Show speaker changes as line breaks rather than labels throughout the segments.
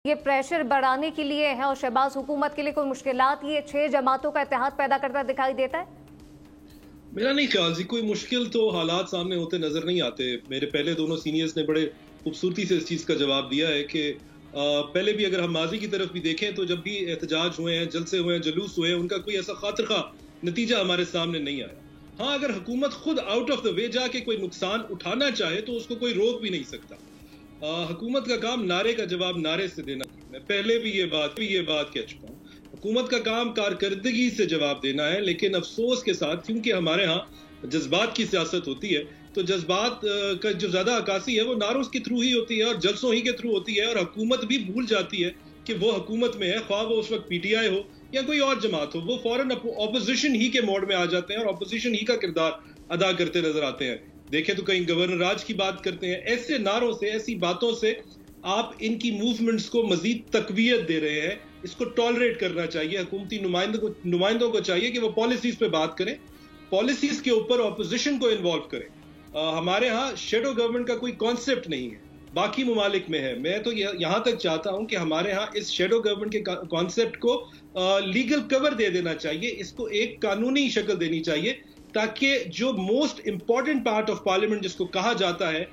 یہ پریشر بڑھانے کے لیے ہے اور شہباز حکومت کے لیے کوئی مشکلات یہ 6 جماعتوں کا اتحاد پیدا کرتا دکھائی دیتا ہے؟
میرا نہیں خیال کوئی مشکل تو حالات سامنے ہوتے نظر نہیں آتے. میرے پہلے دونوں سینئرز نے بڑے خوبصورتی سے اس چیز کا جواب دیا ہے کہ پہلے بھی اگر ہم ماضی کی طرف بھی دیکھیں تو جب بھی احتجاج ہوئے ہیں، جلسے ہوئے ہیں، جلوس ہوئے ہیں، ان کا کوئی ایسا خاطر خواہ نتیجہ ہمارے سامنے نہیں آیا. ہاں، اگر حکومت خود آؤٹ آف دا وے جا کے کوئی نقصان اٹھانا چاہے تو اس کو کوئی روک بھی نہیں سکتا. حکومت کا کام نعرے کا جواب نعرے سے دینا. میں پہلے بھی یہ بات کہہ چکا ہوں. حکومت کا کام کارکردگی سے جواب دینا ہے، لیکن افسوس کے ساتھ کیونکہ ہمارے ہاں جذبات کی سیاست ہوتی ہے تو جذبات کا جو زیادہ عکاسی ہے وہ نعروں کے تھرو ہی ہوتی ہے اور جلسوں ہی کے تھرو ہوتی ہے، اور حکومت بھی بھول جاتی ہے کہ وہ حکومت میں ہے، خواہ وہ اس وقت پی ٹی آئی ہو یا کوئی اور جماعت ہو. وہ فوراً اپوزیشن ہی کے موڈ میں آ جاتے ہیں اور اپوزیشن ہی کا کردار ادا کرتے نظر آتے ہیں. دیکھیں تو کہیں گورنر راج کی بات کرتے ہیں. ایسے نعروں سے، ایسی باتوں سے آپ ان کی موومنٹس کو مزید تقویت دے رہے ہیں. اس کو ٹالریٹ کرنا چاہیے. حکومتی نمائندوں کو چاہیے کہ وہ پالیسیز پہ بات کریں، پالیسیز کے اوپر اپوزیشن کو انوالو کریں. ہمارے ہاں شیڈو گورنمنٹ کا کوئی کانسیپٹ نہیں ہے، باقی ممالک میں ہے. میں تو یہاں تک چاہتا ہوں کہ ہمارے ہاں اس شیڈو گورنمنٹ کے کانسیپٹ کو لیگل کور دے دینا چاہیے. اس کو ایک قانونی شکل دینی چاہیے تاکہ جو most important part of parliament جس کو کہا جاتا ہے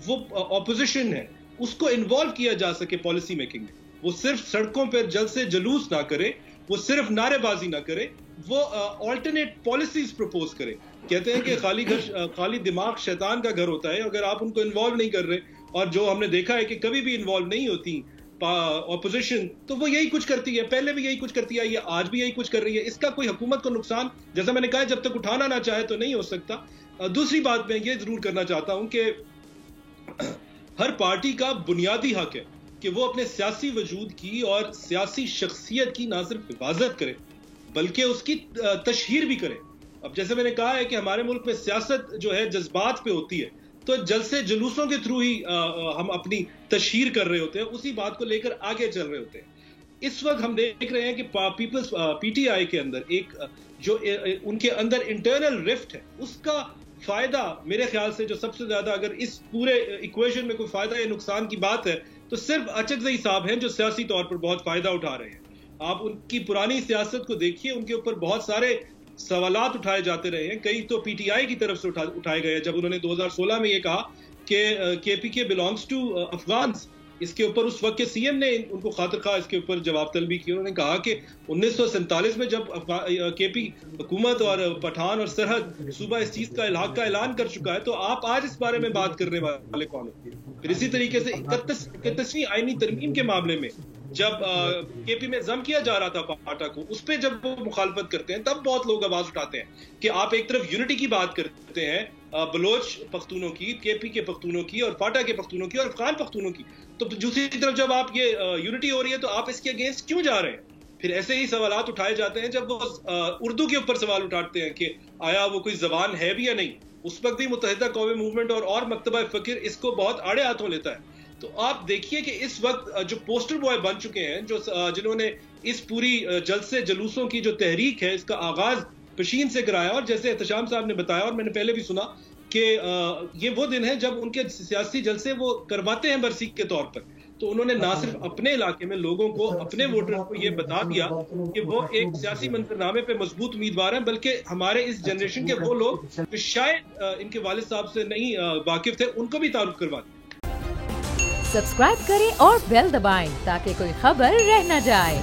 وہ اپوزیشن ہے، اس کو انوالو کیا جا سکے پالیسی میکنگ میں. وہ صرف سڑکوں پر جلسے جلوس نہ کرے، وہ صرف نعرے بازی نہ کرے، وہ آلٹرنیٹ پالیسیز پروپوز کرے. کہتے ہیں کہ خالی دماغ شیطان کا گھر ہوتا ہے. اگر آپ ان کو انوالو نہیں کر رہے، اور جو ہم نے دیکھا ہے کہ کبھی بھی انوالو نہیں ہوتی اپوزیشن، تو وہ یہی کچھ کرتی ہے. پہلے بھی یہی کچھ کرتی ہے، یہ آج بھی یہی کچھ کر رہی ہے. اس کا کوئی حکومت کو نقصان، جیسا میں نے کہا، جب تک اٹھانا نہ چاہے تو نہیں ہو سکتا. دوسری بات میں یہ ضرور کرنا چاہتا ہوں کہ ہر پارٹی کا بنیادی حق ہے کہ وہ اپنے سیاسی وجود کی اور سیاسی شخصیت کی نہ صرف حفاظت کرے بلکہ اس کی تشہیر بھی کرے. اب جیسے میں نے کہا ہے کہ ہمارے ملک میں سیاست جو ہے جذبات پہ ہوتی ہے، تو جلسے جلوسوں کے تھرو ہی ہم اپنی تشہیر کر رہے ہوتے ہیں، اسی بات کو لے کر آگے چل رہے ہوتے ہیں. اس وقت ہم دیکھ رہے ہیں کہ پیپلز پی ٹی آئی کے اندر ایک جو ان کے اندر انٹرنل رفٹ ہے، اس کا فائدہ میرے خیال سے جو سب سے زیادہ، اگر اس پورے ایکویشن میں کوئی فائدہ یا نقصان کی بات ہے تو صرف اچکزئی صاحب ہیں جو سیاسی طور پر بہت فائدہ اٹھا رہے ہیں. آپ ان کی پرانی سیاست کو دیکھیے، ان کے اوپر بہت سارے سوالات اٹھائے جاتے رہے ہیں. کئی تو پی ٹی آئی کی طرف سے اٹھائے گئے جب انہوں نے 2016 میں یہ کہا کہ کے پی کے بلانگس ٹو افغانس. اس کے اوپر اس وقت کے سی ایم نے ان کو خاطر خواہ اس کے اوپر جواب طلبی کی. انہوں نے کہا کہ 1947 میں جب کے پی حکومت اور پٹھان اور سرحد صوبہ اس چیز کا الحاق کا اعلان کر چکا ہے تو آپ آج اس بارے میں بات کرنے والے کون ہیں؟ پھر اسی طریقے سے 31ویں آئینی ترمیم کے معاملے میں جب کے پی میں ضم کیا جا رہا تھا پاٹا کو، اس پہ جب وہ مخالفت کرتے ہیں تب بہت لوگ آواز اٹھاتے ہیں کہ آپ ایک طرف یونٹی کی بات کرتے ہیں، بلوچ پختونوں کی، کے پی کے پختونوں کی، اور پاٹا کے پختونوں کی، اور افغان پختونوں کی، تو دوسری طرف جب آپ یہ یونٹی ہو رہی ہے تو آپ اس کے اگینسٹ کیوں جا رہے ہیں؟ پھر ایسے ہی سوالات اٹھائے جاتے ہیں جب وہ اردو کے اوپر سوال اٹھاتے ہیں کہ آیا وہ کوئی زبان ہے بھی یا نہیں. اس وقت بھی متحدہ قومی موومنٹ اور مکتبہ فکر اس کو بہت آڑے ہاتھوں لیتا ہے. تو آپ دیکھیے کہ اس وقت جو پوسٹر بوائے بن چکے ہیں، جنہوں نے اس پوری جلسے جلوسوں کی جو تحریک ہے اس کا آغاز پشین سے کرایا، اور جیسے احتشام صاحب نے بتایا اور میں نے پہلے بھی سنا کہ یہ وہ دن ہے جب ان کے سیاسی جلسے وہ کرواتے ہیں برسی کے طور پر، تو انہوں نے نہ صرف اپنے علاقے میں لوگوں کو، اپنے ووٹر کو یہ بتا دیا کہ وہ ایک سیاسی منظرنامے پہ مضبوط امیدوار ہیں، بلکہ ہمارے اس جنریشن کے وہ لوگ جو شاید ان کے والد صاحب سے نہیں واقف تھے ان کو بھی تعارف کروا دیا.
سبسکرائب کریں اور بیل دبائیں تاکہ کوئی خبر رہ نہ جائے.